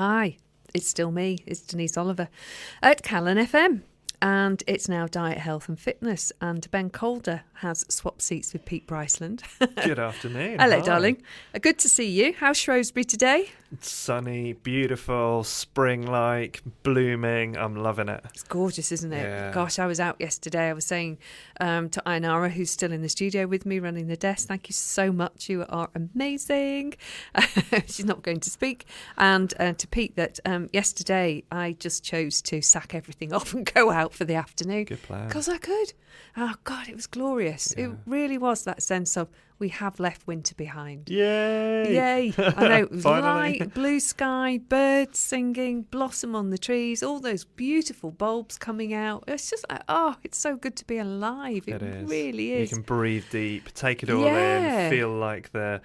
Hi, it's still me. It's Denise Oliver at Calon FM. And it's now Diet, Health and Fitness. And Ben Calder has swapped seats with Pete Bryceland. Good afternoon. Hello, Hi. darling. Good to see you. How's Shrewsbury today? It's sunny, beautiful, spring-like, blooming. I'm loving it. It's gorgeous, isn't it? Yeah. Gosh, I was out yesterday. I was saying to Ainara, who's still in the studio with me running the desk, thank you so much. You are amazing. She's not going to speak. And to Pete that yesterday I just chose to sack everything off and go out for the afternoon. Good plan. Because I could. Oh, God, it was glorious. Yeah. It really was that sense of we have left winter behind. Yay! Yay. I know, it was Finally. light, blue sky, birds singing, blossom on the trees, all those beautiful bulbs coming out. It's just like, oh, it's so good to be alive. It is. really is. You can breathe deep, take it all Yeah. in, feel like the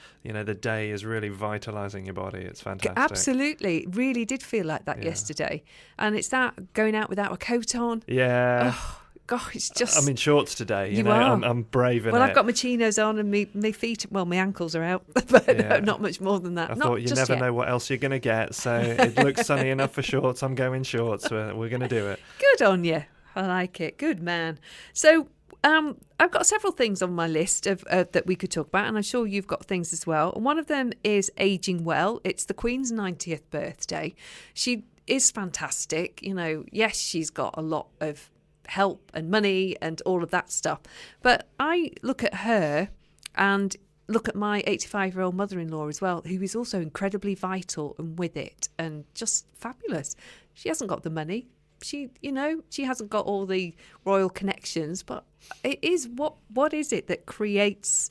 day is really vitalising your body. It's fantastic. Absolutely. It really did feel like that Yeah. yesterday. And it's that going out without a coat on. Yeah. Oh, God, it's just... I'm in shorts today. You You know, are. I'm brave in well, it. I've got my chinos on and my feet, well, my ankles are out, but Yeah. no, not much more than that. I Not thought you just never yet. know what else you're going to get, so it looks sunny enough for shorts. I'm going shorts. We're going to do it. Good on you. I like it. Good man. So I've got several things on my list of that we could talk about, and I'm sure you've got things as well. And one of them is aging well. It's the Queen's 90th birthday. She is fantastic. You know, yes, she's got a lot of help and money and all of that stuff. But I look at her and look at my 85-year-old mother-in-law as well, who is also incredibly vital and with it and just fabulous. She hasn't got the money. She hasn't got all the royal connections, but it is what is it that creates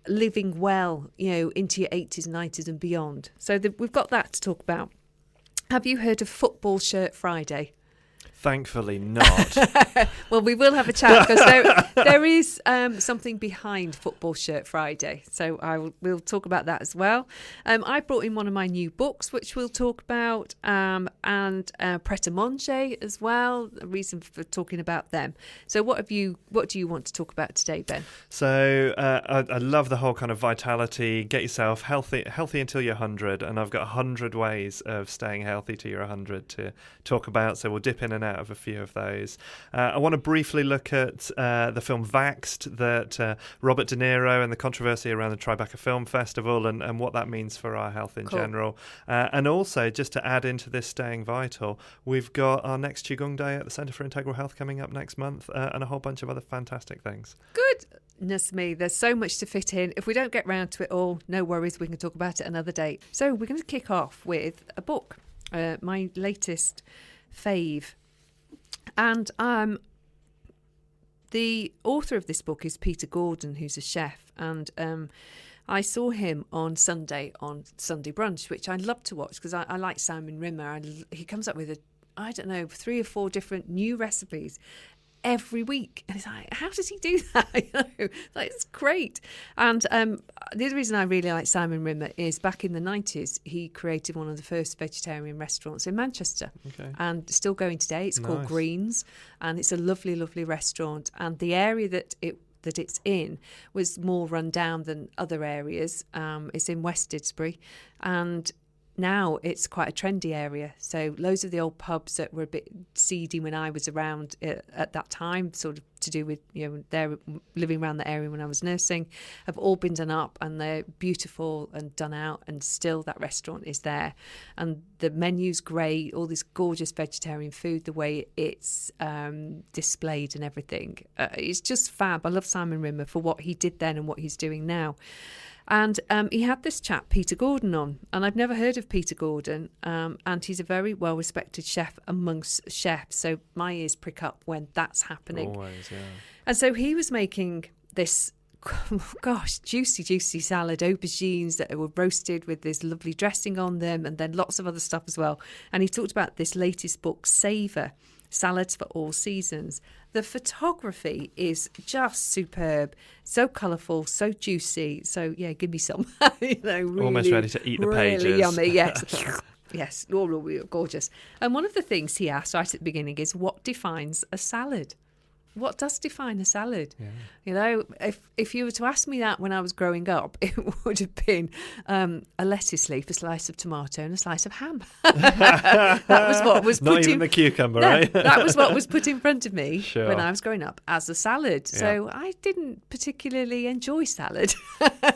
living well, into your 80s, 90s and beyond. So we've got that to talk about. Have you heard of Football Shirt Friday? Thankfully not. Well, we will have a chat because there is something behind Football Shirt Friday. So we'll talk about that as well. I brought in one of my new books, which we'll talk about, and Pret-a-Manger as well, a reason for talking about them. So what do you want to talk about today, Ben? So I love the whole kind of vitality, get yourself healthy until you're 100, and I've got 100 ways of staying healthy till you're 100 to talk about, so we'll dip in and out of a few of those. I want to briefly look at the film Vaxxed that Robert De Niro and the controversy around the Tribecca Film Festival and what that means for our health in general. And also, just to add into this staying vital, we've got our next Qigong Day at the Centre for Integral Health coming up next month, and a whole bunch of other fantastic things. Goodness me, there's so much to fit in. If we don't get round to it all, no worries, we can talk about it another day. So we're going to kick off with a book, my latest fave. And the author of this book is Peter Gordon, who's a chef. And I saw him on Sunday Brunch, which I love to watch because I like Simon Rimmer. He comes up with 3 or 4 different new recipes every week, and it's like, how does he do that? It's great. And the other reason I really like Simon Rimmer is back in the 90s he created one of the first vegetarian restaurants in Manchester, and still going today. It's called Greens, and it's a lovely restaurant, and the area that it's in was more run down than other areas. It's in West Didsbury, and now it's quite a trendy area. So loads of the old pubs that were a bit seedy when I was around at that time, sort of to do with, they're living around the area when I was nursing, have all been done up, and they're beautiful and done out, and still that restaurant is there. And the menu's great, all this gorgeous vegetarian food, the way it's displayed and everything. It's just fab. I love Simon Rimmer for what he did then and what he's doing now. And he had this chap, Peter Gordon, on. And I've never heard of Peter Gordon. And he's a very well-respected chef amongst chefs. So my ears prick up when that's happening. Always, yeah. And so he was making this, juicy salad, aubergines that were roasted with this lovely dressing on them, and then lots of other stuff as well. And he talked about this latest book, Savour, Salads for All Seasons. The photography is just superb, so colourful, so juicy. So yeah, give me some. Really, almost ready to eat the pages. Really yummy, yes. Yes, all gorgeous. And one of the things he asked right at the beginning is, what defines a salad? what does define a salad? Yeah. You know, if you were to ask me that when I was growing up, it would have been a lettuce leaf, a slice of tomato, and a slice of ham. That was what was not even the cucumber, right? That was what was put in front of me Sure. when I was growing up as a salad. Yeah. So I didn't particularly enjoy salad.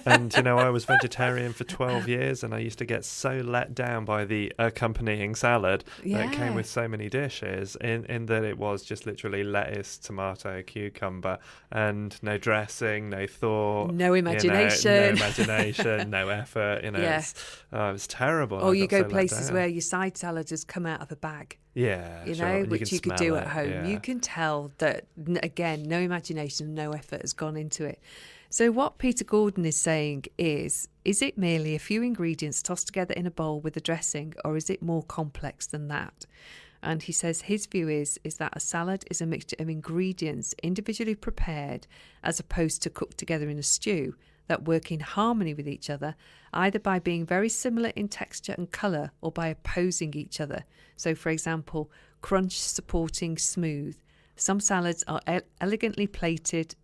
And, you know, I was vegetarian for 12 years and I used to get so let down by the accompanying salad that it came with so many dishes in that it was just literally lettuce, tomato, cucumber, and no dressing, no thought. No imagination. No effort. You know, it was terrible. Or you go places where your side salad has come out of a bag. Yeah, you sure. know, And which you could do at home. Yeah. You can tell that, again, no imagination, no effort has gone into it. So what Peter Gordon is saying is it merely a few ingredients tossed together in a bowl with a dressing, or is it more complex than that? And he says his view is that a salad is a mixture of ingredients individually prepared as opposed to cooked together in a stew that work in harmony with each other, either by being very similar in texture and colour or by opposing each other. So, for example, crunch supporting smooth. Some salads are elegantly plated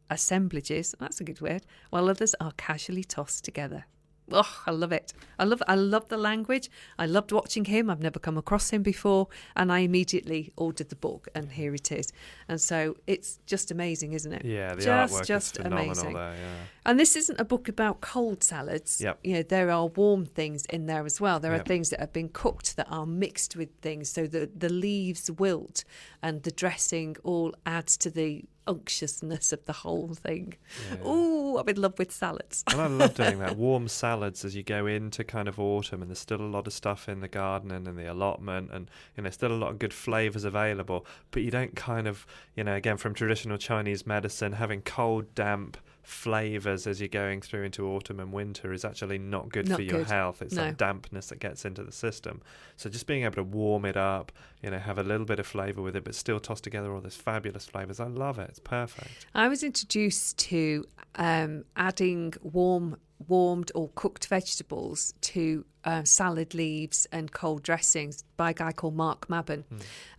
assemblages, that's a good word, while others are casually tossed together. Oh, I love it. I love the language. I loved watching him. I've never come across him before. And I immediately ordered the book, and here it is. And so it's just amazing, isn't it? Yeah, the artwork is phenomenal amazing. there, yeah. And this isn't a book about cold salads. Yep. You know, there are warm things in there as well. There are things that have been cooked that are mixed with things. So the leaves wilt and the dressing all adds to the unctuousness of the whole thing. Yeah. Oh, I'm in love with salads. And I love doing that. Warm salads as you go into kind of autumn, and there's still a lot of stuff in the garden and in the allotment, and, you know, still a lot of good flavours available. But you don't kind of, you know, again, from traditional Chinese medicine, having cold, damp flavours as you're going through into autumn and winter is actually not good for your health. It's that dampness that gets into the system. So just being able to warm it up, you know, have a little bit of flavour with it, but still toss together all these fabulous flavours. I love it. It's perfect. I was introduced to adding warmed or cooked vegetables to salad leaves and cold dressings by a guy called Mark Mabon,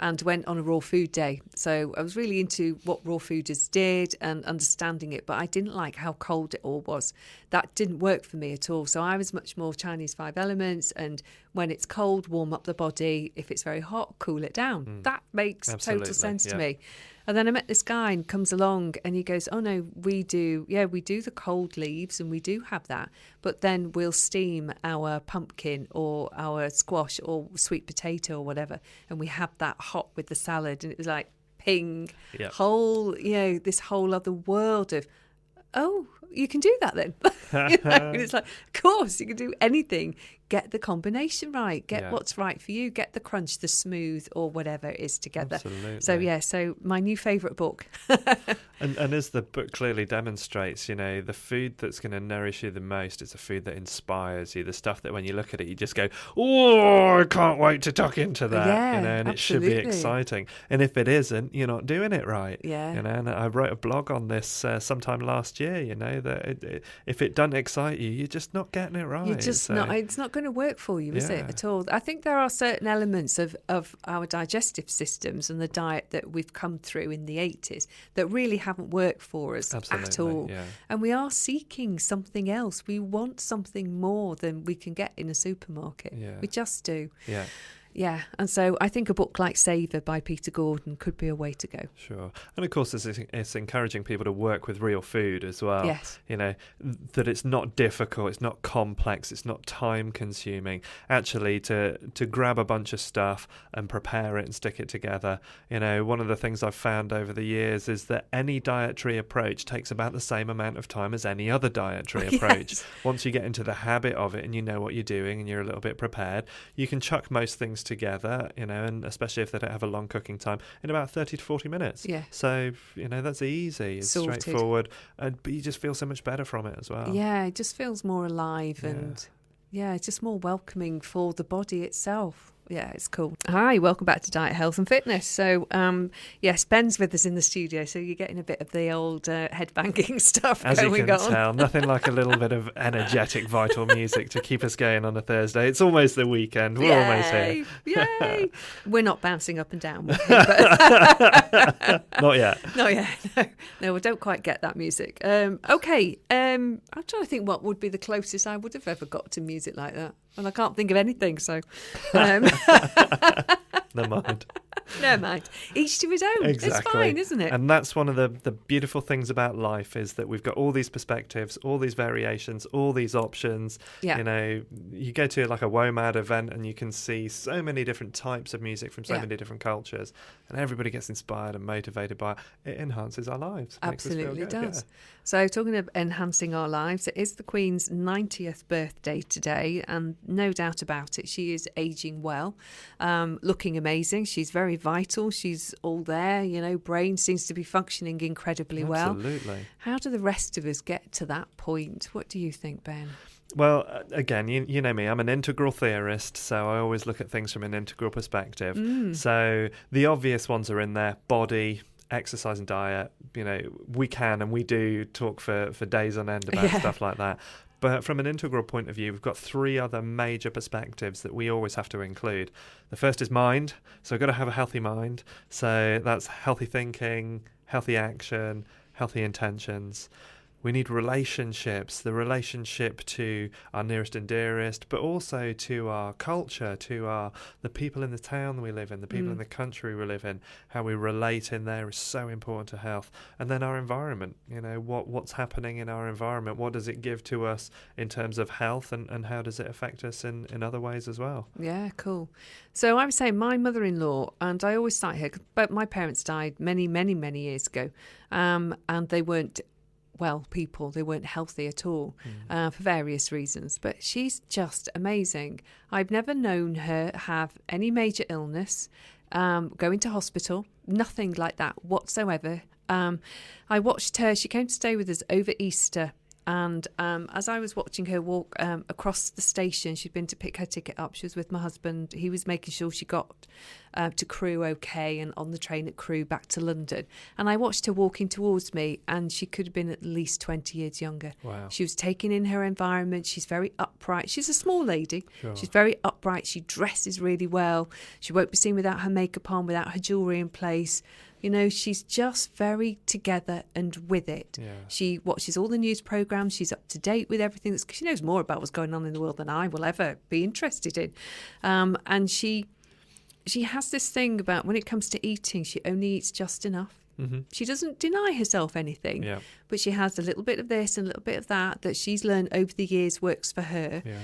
and went on a raw food day. So I was really into what raw fooders did and understanding it, but I didn't like how cold it all was. That didn't work for me at all. So I was much more Chinese 5 elements, and when it's cold, warm up the body. If it's very hot, cool it down. That makes total sense to me. And then I met this guy and comes along and he goes, oh no, we do the cold leaves and we do have that. But then we'll steam our pumpkin or our squash or sweet potato or whatever. And we have that hot with the salad. And it was like, ping, this whole other world of, oh, you can do that then. You know? And it's like, of course, you can do anything. Get the combination right. Get what's right for you. Get the crunch, the smooth, or whatever it is together. Absolutely. So my new favourite book. And as the book clearly demonstrates, you know, the food that's going to nourish you the most is the food that inspires you. The stuff that when you look at it, you just go, oh, I can't wait to tuck into that. Yeah, you know, and absolutely. It should be exciting. And if it isn't, you're not doing it right. Yeah. You know, and I wrote a blog on this sometime last year, you know, that if it doesn't excite you, you're just not getting it right. You're just not. It's not going to work for you, is it, at all? I think there are certain elements of our digestive systems and the diet that we've come through in the 80s that really haven't worked for us at all. Yeah. And we are seeking something else. We want something more than we can get in a supermarket. Yeah. We just do. Yeah. Yeah, and so I think a book like Savour by Peter Gordon could be a way to go. Sure. And of course, it's encouraging people to work with real food as well. Yes. You know, that it's not difficult, it's not complex, it's not time consuming. Actually, to grab a bunch of stuff and prepare it and stick it together. You know, one of the things I've found over the years is that any dietary approach takes about the same amount of time as any other dietary approach. Yes. Once you get into the habit of it and you know what you're doing and you're a little bit prepared, you can chuck most things together, you know, and especially if they don't have a long cooking time, in about 30 to 40 minutes. Yeah. So, you know, that's easy. It's Sorted. straightforward, but you just feel so much better from it as well. Yeah, it just feels more alive and it's just more welcoming for the body itself. Yeah, it's cool. Hi, welcome back to Diet, Health and Fitness. So, yes, Ben's with us in the studio, so you're getting a bit of the old headbanging stuff As going you can on. tell, nothing like a little bit of energetic, vital music to keep us going on a Thursday. It's almost the weekend. We're almost here. Yay! We're not bouncing up and down with him, but Not yet. Not yet. No, we don't quite get that music. Okay, I'm trying to think what would be the closest I would have ever got to music like that. And I can't think of anything, so... Never mind. Never mind. Each to his own. Exactly. It's fine, isn't it? And that's one of the beautiful things about life, is that we've got all these perspectives, all these variations, all these options. Yeah. You know, you go to like a WOMAD event and you can see so many different types of music from so many different cultures, and everybody gets inspired and motivated by it. It enhances our lives. Absolutely makes us feel good. does. So talking of enhancing our lives, it is the Queen's 90th birthday today, and no doubt about it, she is ageing well, looking amazing. She's very vital. She's all there, you know, brain seems to be functioning incredibly well. Absolutely. How do the rest of us get to that point? What do you think, Ben? Well, again, you know me, I'm an integral theorist, so I always look at things from an integral perspective. So the obvious ones are in there: body, exercise and diet. You know, we can and we do talk for days on end about stuff like that. But from an integral point of view, we've got three other major perspectives that we always have to include. The first is mind. So we've got to have a healthy mind. So that's healthy thinking, healthy action, healthy intentions. We need relationships, the relationship to our nearest and dearest, but also to our culture, to the people in the town we live in, the people in the country we live in. How we relate in there is so important to health. And then our environment, you know, what's happening in our environment, what does it give to us in terms of health, and how does it affect us in other ways as well? Yeah, cool. So I was saying my mother-in-law, and I always cite her, but my parents died many, many, many years ago, and they weren't people. They weren't healthy at all for various reasons, but she's just amazing. I've never known her have any major illness, go into hospital, nothing like that whatsoever. I watched her, she came to stay with us over Easter, and as I was watching her walk across the station, she'd been to pick her ticket up. She was with my husband. He was making sure she got to Crewe okay, and on the train at Crewe back to London. And I watched her walking towards me, and she could have been at least 20 years younger. Wow. She was taking in her environment. She's very upright. She's a small lady. Sure. She's very upright. She dresses really well. She won't be seen without her makeup on, without her jewellery in place. You know, she's just very together and with it. Yeah. She watches all the news programmes. She's up to date with everything. She knows more about what's going on in the world than I will ever be interested in. And she has this thing about when it comes to eating, she only eats just enough. Mm-hmm. She doesn't deny herself anything, but she has a little bit of this and a little bit of that she's learned over the years works for her. Yeah.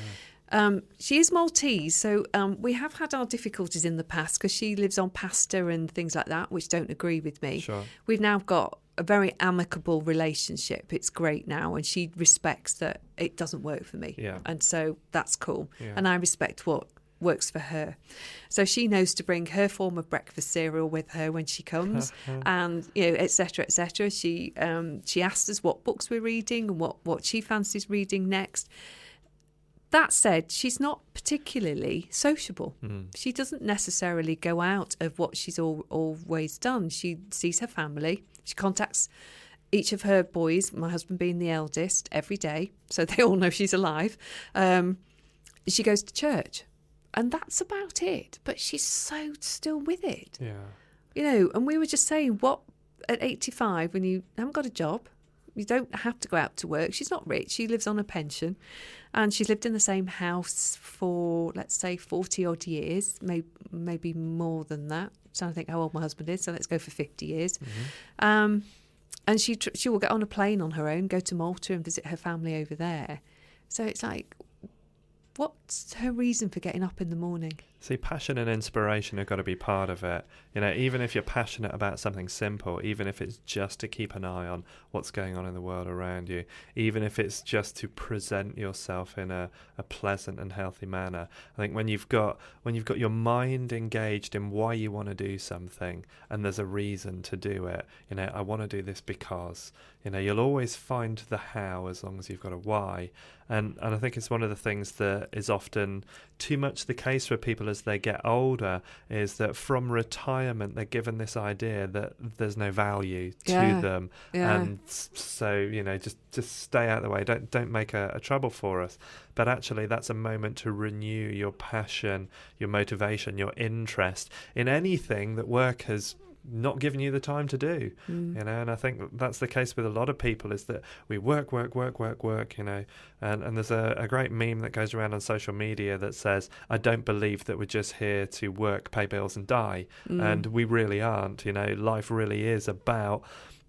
She is Maltese, so we have had our difficulties in the past because she lives on pasta and things like that, which don't agree with me. Sure. We've now got a very amicable relationship. It's great now, and she respects that it doesn't work for me. Yeah. And so that's cool. Yeah. And I respect what works for her. So she knows to bring her form of breakfast cereal with her when she comes, and you know, etc., etc. She asked us what books we're reading and what she fancies reading next. That said, she's not particularly sociable. She doesn't necessarily go out of what she's always done. She sees her family. She contacts each of her boys, my husband being the eldest, every day, so they all know she's alive. She goes to church, and that's about it. But she's so still with it. Yeah. You know, and we were just saying, what, at 85, when you haven't got a job, you don't have to go out to work. She's not rich. She lives on a pension. And she's lived in the same house for, let's say, 40-odd years, maybe more than that. I'm trying to think how old my husband is, so let's go for 50 years. Mm-hmm. And she will get on a plane on her own, go to Malta and visit her family over there. So it's like, what's her reason for getting up in the morning? See, passion and inspiration have got to be part of it. You know, even if you're passionate about something simple, even if it's just to keep an eye on what's going on in the world around you, even if it's just to present yourself in a pleasant and healthy manner. I think when you've got your mind engaged in why you want to do something, and there's a reason to do it, you know, I want to do this because, you know, you'll always find the how as long as you've got a why. And I think it's one of the things that is often too much the case for people as they get older, is that from retirement they're given this idea that there's no value to them. And so, just stay out of the way, don't make a trouble for us. But actually that's a moment to renew your passion, your motivation, your interest in anything that work has not given you the time to do. And I think that's the case with a lot of people, is that we work, and there's a great meme that goes around on social media that says, I don't believe that we're just here to work, pay bills and die. And we really aren't. Life really is about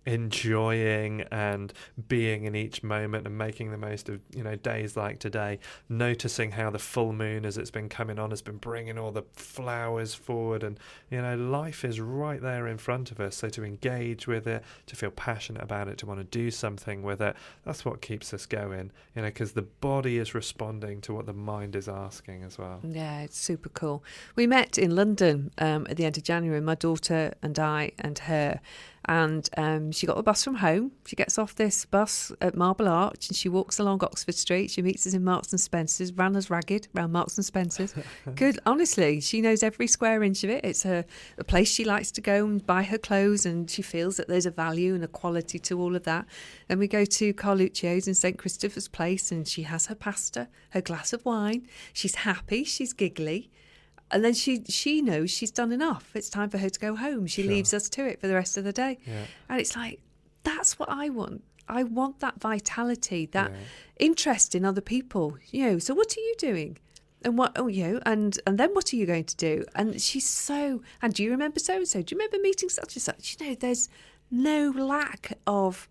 enjoying and being in each moment and making the most of days like today, noticing how the full moon as it's been coming on has been bringing all the flowers forward, and life is right there in front of us. So to engage with it, to feel passionate about it, to want to do something with it, that's what keeps us going, because the body is responding to what the mind is asking as well. Yeah, it's super cool. We met in London at the end of January, my daughter and I and her. And she got the bus from home. She gets off this bus at Marble Arch and she walks along Oxford Street. She meets us in Marks and Spencer's, ran us ragged around Marks and Spencer's. Good, honestly, she knows every square inch of it. It's a place she likes to go and buy her clothes, and she feels that there's a value and a quality to all of that. Then we go to Carluccio's in St Christopher's Place, and she has her pasta, her glass of wine. She's happy, she's giggly. And then she knows she's done enough. It's time for her to go home. She leaves us to it for the rest of the day. And it's like, that's what I want. I want that vitality, that interest in other people. So what are you doing? And and then what are you going to do? And she's so, and do you remember so-and-so? Do you remember meeting such and such? There's no lack of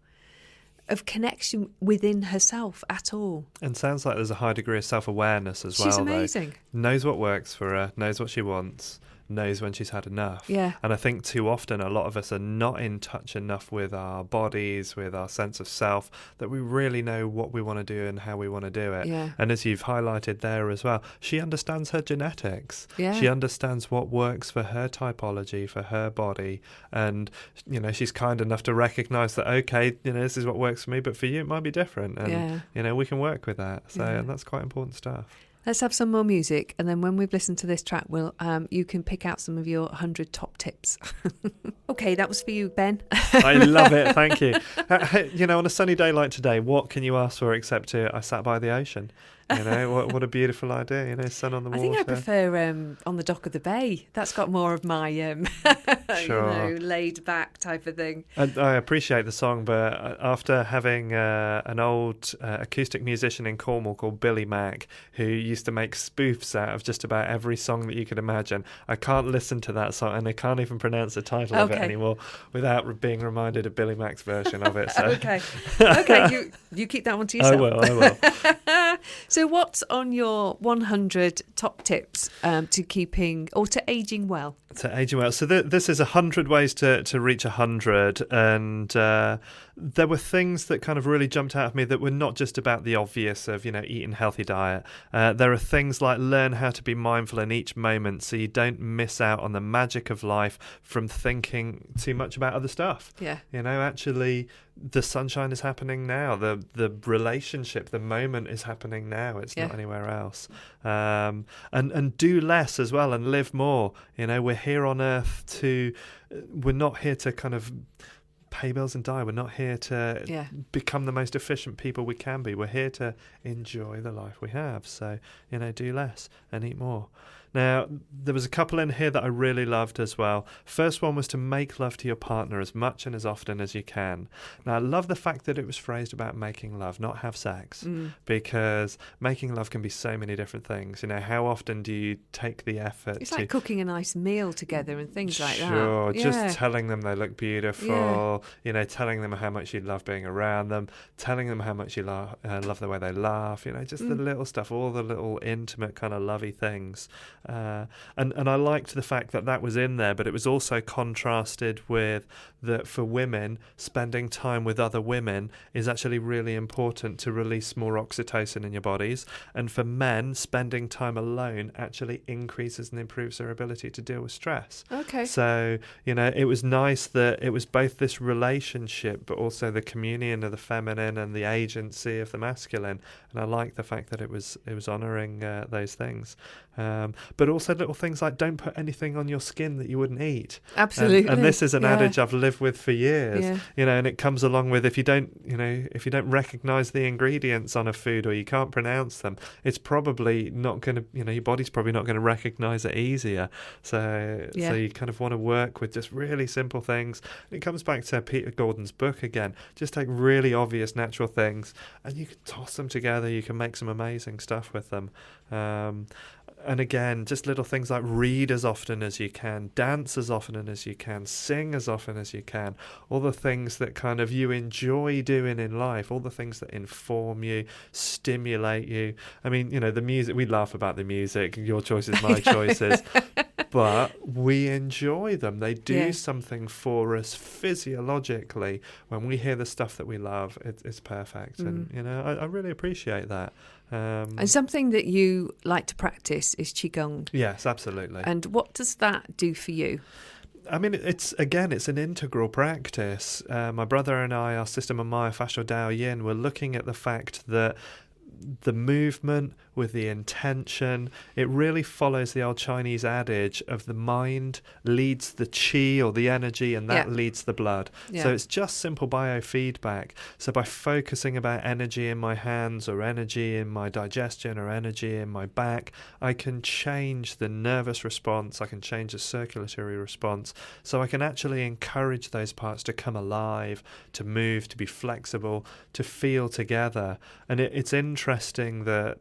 connection within herself at all. And sounds like there's a high degree of self-awareness as well. She's amazing. Knows what works for her, knows what she wants, knows when she's had enough. And I think too often a lot of us are not in touch enough with our bodies, with our sense of self, that we really know what we want to do and how we want to do it. And as you've highlighted there as well, she understands her genetics. She understands what works for her typology, for her body, and she's kind enough to recognise that, okay, this is what works for me, but for you it might be different, and we can work with that. So and that's quite important stuff. Let's have some more music, and then when we've listened to this track, you can pick out some of your 100 top tips. Okay, that was for you, Ben. I love it, thank you. On a sunny day like today, what can you ask for except I sat by the ocean? What a beautiful idea, sun on the water. I think I prefer on the dock of the bay. That's got more of my laid back type of thing. I appreciate the song, but after having an old acoustic musician in Cornwall called Billy Mack, who used to make spoofs out of just about every song that you could imagine, I can't listen to that song, and I can't even pronounce the title of it anymore without being reminded of Billy Mack's version of it. So. Okay, you keep that one to yourself. I will. So what's on your 100 top tips to keeping or to aging well? To aging well. So this is 100 ways to reach 100, and there were things that kind of really jumped out of me that were not just about the obvious of eating healthy diet. There are things like learn how to be mindful in each moment so you don't miss out on the magic of life from thinking too much about other stuff. Actually the sunshine is happening now, the relationship, the moment is happening now, it's not anywhere else. And do less as well and live more. We're here on earth we're not here to kind of pay bills and die. We're not here to become the most efficient people we can be. We're here to enjoy the life we have. So, do less and eat more. Now, there was a couple in here that I really loved as well. First one was to make love to your partner as much and as often as you can. Now, I love the fact that it was phrased about making love, not have sex, because making love can be so many different things. How often do you take the effort It's like cooking a nice meal together and things like that. Sure, just telling them they look beautiful, telling them how much you love being around them, telling them how much you love the way they laugh, just the little stuff, all the little intimate kind of lovey things. And I liked the fact that was in there, but it was also contrasted with that for women, spending time with other women is actually really important to release more oxytocin in your bodies. And for men, spending time alone actually increases and improves their ability to deal with stress. Okay. So, it was nice that it was both this relationship, but also the communion of the feminine and the agency of the masculine. And I like the fact that it was honouring those things. But also little things like don't put anything on your skin that you wouldn't eat. Absolutely. And this is an adage I've lived with for years. Yeah. And it comes along with if you don't recognise the ingredients on a food or you can't pronounce them, it's probably not going to, your body's probably not going to recognise it easier. So you kind of want to work with just really simple things. It comes back to Peter Gordon's book again. Just take really obvious natural things and you can toss them together. You can make some amazing stuff with them. And again, just little things like read as often as you can, dance as often as you can, sing as often as you can, all the things that kind of you enjoy doing in life, all the things that inform you, stimulate you. I mean, the music, we laugh about the music, your choices, my choices, but we enjoy them. They do something for us physiologically. When we hear the stuff that we love, it's perfect. And, I really appreciate that. And something that you like to practice is Qigong. Yes, absolutely. And what does that do for you? I mean, it's an integral practice. My brother and I, our system of myofascial Dao Yin, we're looking at the fact that the movement with the intention, it really follows the old Chinese adage of the mind leads the qi or the energy and that leads the blood. So it's just simple biofeedback. So by focusing about energy in my hands or energy in my digestion or energy in my back, I can change the nervous response, I can change the circulatory response, so I can actually encourage those parts to come alive, to move, to be flexible, to feel together. And it's interesting that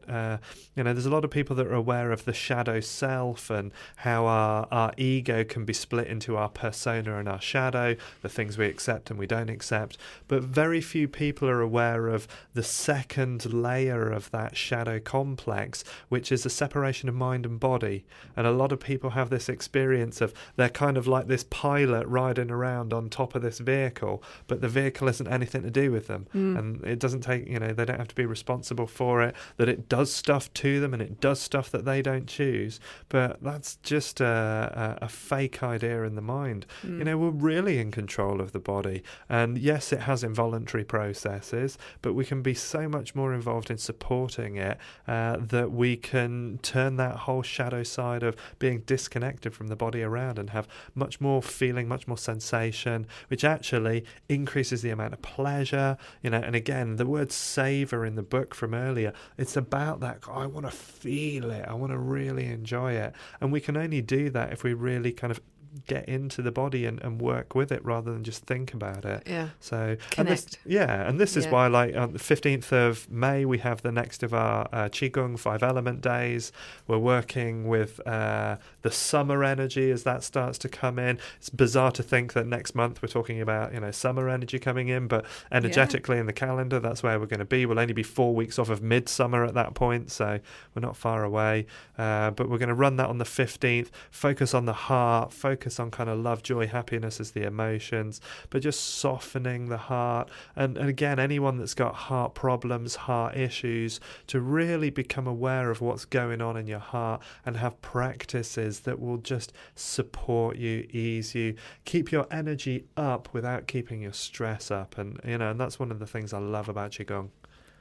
there's a lot of people that are aware of the shadow self and how our ego can be split into our persona and our shadow, the things we accept and we don't accept. But very few people are aware of the second layer of that shadow complex, which is the separation of mind and body. And a lot of people have this experience of they're kind of like this pilot riding around on top of this vehicle, but the vehicle isn't anything to do with them. And it doesn't take, they don't have to be responsible for it, that it does stuff to them and it does stuff that they don't choose. But that's just a fake idea in the mind. We're really in control of the body. And yes, it has involuntary processes, but we can be so much more involved in supporting it that we can turn that whole shadow side of being disconnected from the body around and have much more feeling, much more sensation, which actually increases the amount of pleasure. And again, the word savor in the book from earlier, it's about that. I want to feel it. I want to really enjoy it. And we can only do that if we really kind of get into the body and work with it rather than just think about it. So connect. And this is why, like, on the 15th of May we have the next of our Qigong 5 element days. We're working with the summer energy as that starts to come in. It's bizarre to think that next month we're talking about summer energy coming in, but energetically in the calendar that's where we're going to be. We'll only be 4 weeks off of midsummer at that point, so we're not far away, but we're going to run that on the 15th. Focus on the heart, focus on kind of love, joy, happiness as the emotions, but just softening the heart. And again, anyone that's got heart problems, heart issues, to really become aware of what's going on in your heart and have practices that will just support you, ease you, keep your energy up without keeping your stress up. And and that's one of the things I love about Qigong.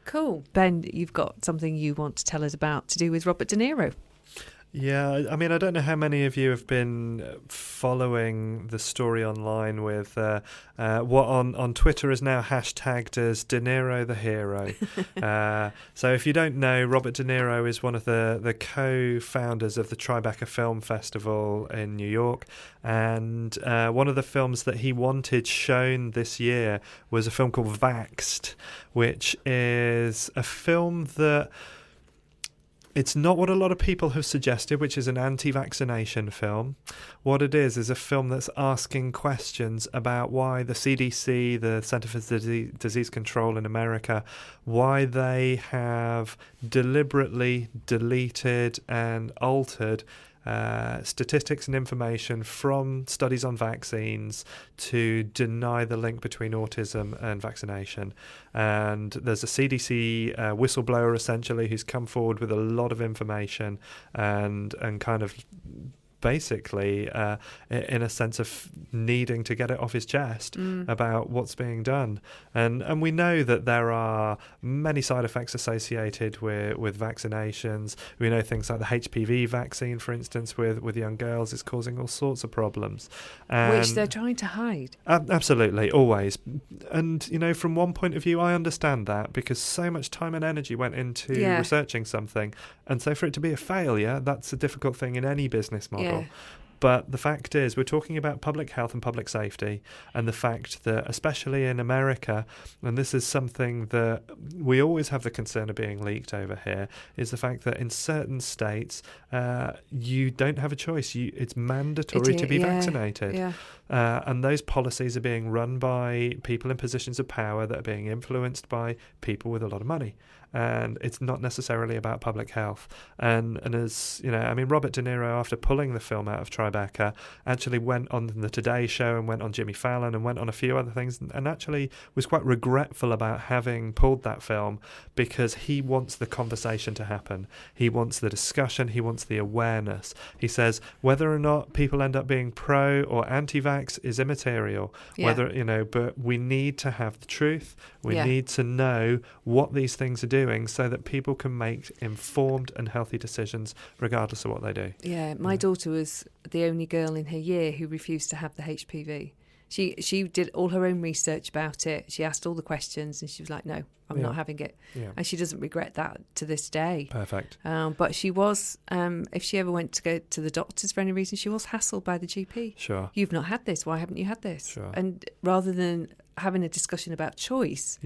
Cool. Ben, you've got something you want to tell us about to do with Robert De Niro. Yeah, I mean, I don't know how many of you have been following the story online with what on Twitter is now hashtagged as De Niro the hero. So if you don't know, Robert De Niro is one of the co-founders of the Tribecca Film Festival in New York. And one of the films that he wanted shown this year was a film called Vaxxed, which is a film that... It's not what a lot of people have suggested, which is an anti-vaccination film. What it is a film that's asking questions about why the CDC, the Center for Disease Control in America, why they have deliberately deleted and altered statistics and information from studies on vaccines to deny the link between autism and vaccination. And there's a CDC whistleblower, essentially, who's come forward with a lot of information and kind of basically in a sense of needing to get it off his chest about what's being done. And we know that there are many side effects associated with vaccinations. We know things like the HPV vaccine, for instance, with young girls is causing all sorts of problems. Which they're trying to hide. Absolutely, always. And, you know, from one point of view, I understand that because so much time and energy went into researching something. And so for it to be a failure, that's a difficult thing in any business model. Yeah. But the fact is, we're talking about public health and public safety, and the fact that, especially in America, and this is something that we always have the concern of being leaked over here, is the fact that in certain states, you don't have a choice. It's mandatory to be vaccinated. Yeah. And those policies are being run by people in positions of power that are being influenced by people with a lot of money. And it's not necessarily about public health. And as you know, I mean, Robert De Niro, after pulling the film out of Tribecca, actually went on the Today Show and went on Jimmy Fallon and went on a few other things, and actually was quite regretful about having pulled that film, because he wants the conversation to happen. He wants the discussion. He wants the awareness. He says whether or not people end up being pro or anti-vax is immaterial. Whether, you know, but we need to have the truth. We need to know what these things are doing, so that people can make informed and healthy decisions regardless of what they do. Yeah, my daughter was the only girl in her year who refused to have the HPV. She did all her own research about it. She asked all the questions and she was like, no, I'm not having it. Yeah. And she doesn't regret that to this day. Perfect. But she was, if she ever went to go to the doctors for any reason, she was hassled by the GP. Sure. You've not had this. Why haven't you had this? Sure. And rather than having a discussion about choice,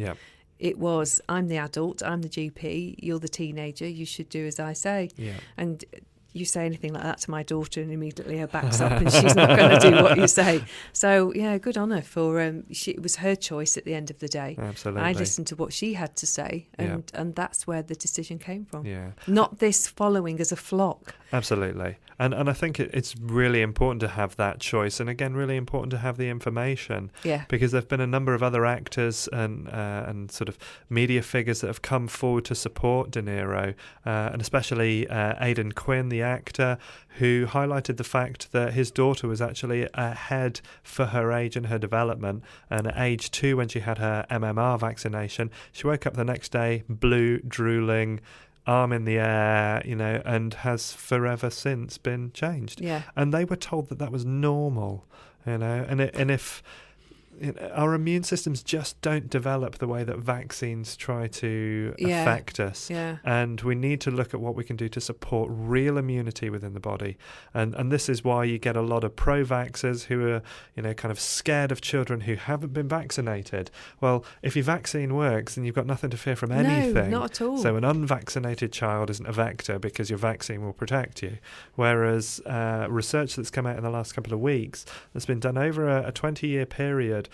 it was, I'm the adult, I'm the GP, you're the teenager, you should do as I say. Yeah. And you say anything like that to my daughter and immediately her back's up and she's not going to do what you say. So, yeah, good on her for, it was her choice at the end of the day. Absolutely. I listened to what she had to say and that's where the decision came from. Yeah. Not this following as a flock. Absolutely. And I think it's really important to have that choice, and again, really important to have the information. Yeah. Because there have been a number of other actors and sort of media figures that have come forward to support De Niro, and especially Aidan Quinn, the actor, who highlighted the fact that his daughter was actually ahead for her age and her development. And at age 2, when she had her MMR vaccination, she woke up the next day, blue, drooling, arm in the air, you know, and has forever since been changed. Yeah. And they were told that was normal, you know, and if our immune systems just don't develop the way that vaccines try to affect us. Yeah. And we need to look at what we can do to support real immunity within the body. And this is why you get a lot of pro-vaxxers who are, you know, kind of scared of children who haven't been vaccinated. Well, if your vaccine works, then you've got nothing to fear from anything. No, not at all. So an unvaccinated child isn't a vector because your vaccine will protect you. Whereas research that's come out in the last couple of weeks that's been done over a 20-year period,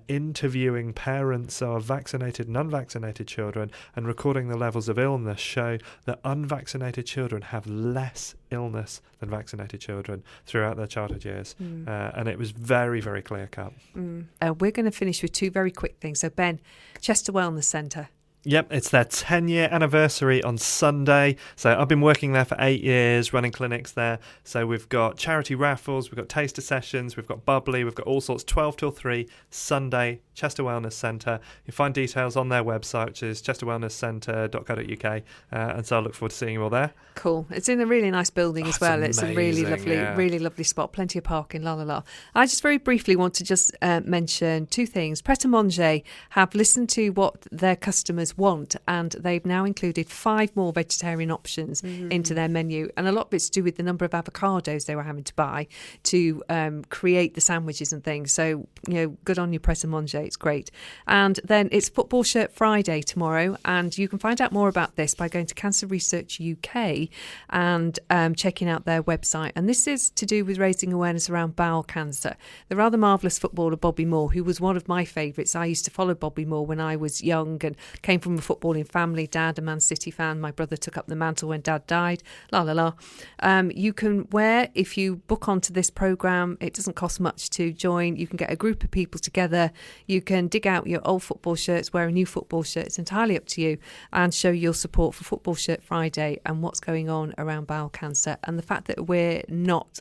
interviewing parents of vaccinated and unvaccinated children and recording the levels of illness, show that unvaccinated children have less illness than vaccinated children throughout their childhood years. And it was very, very clear cut. We're going to finish with 2 very quick things. So, Ben, Chester Wellness Centre. Yep, it's their 10-year anniversary on Sunday. So I've been working there for 8 years, running clinics there. So we've got charity raffles, we've got taster sessions, we've got bubbly, we've got all sorts, 12 till 3, Sunday, Chester Wellness Centre. You find details on their website, which is chesterwellnesscentre.co.uk. And so I look forward to seeing you all there. Cool. It's in a really nice building as well. It's amazing, it's a really lovely spot. Plenty of parking, la. I just very briefly want to just mention 2 things. Pret a Manger have listened to what their customers want, and they've now included 5 more vegetarian options into their menu, and a lot of it's to do with the number of avocados they were having to buy to create the sandwiches and things. So, you know, good on you, Pret a Manger. It's great. And then it's Football Shirt Friday tomorrow, and you can find out more about this by going to Cancer Research UK and checking out their website. And this is to do with raising awareness around bowel cancer. The rather marvellous footballer Bobby Moore, who was one of my favourites. I used to follow Bobby Moore when I was young and came from a footballing family, dad, a Man City fan. My brother took up the mantle when dad died. La la la. You can wear, if you book onto this programme, it doesn't cost much to join. You can get a group of people together. You can dig out your old football shirts, wear a new football shirt. It's entirely up to you, and show your support for Football Shirt Friday and what's going on around bowel cancer, and the fact that we're not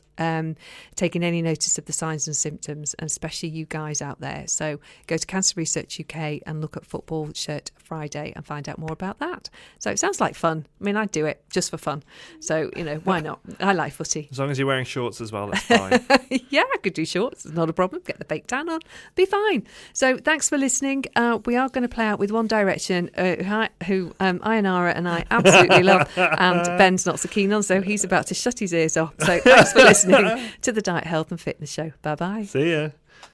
taking any notice of the signs and symptoms, and especially you guys out there. So go to Cancer Research UK and look at Football Shirt Friday and find out more about that. So it sounds like fun. I mean, I'd do it just for fun. So, why not? I like footy. As long as you're wearing shorts as well, that's fine. Yeah, I could do shorts. It's not a problem. Get the fake tan on. Be fine. So thanks for listening. We are going to play out with One Direction, who Ayanara and I absolutely love, and Ben's not so keen on, so he's about to shut his ears off. So thanks for listening to the Diet, Health and Fitness Show. Bye-bye. See ya.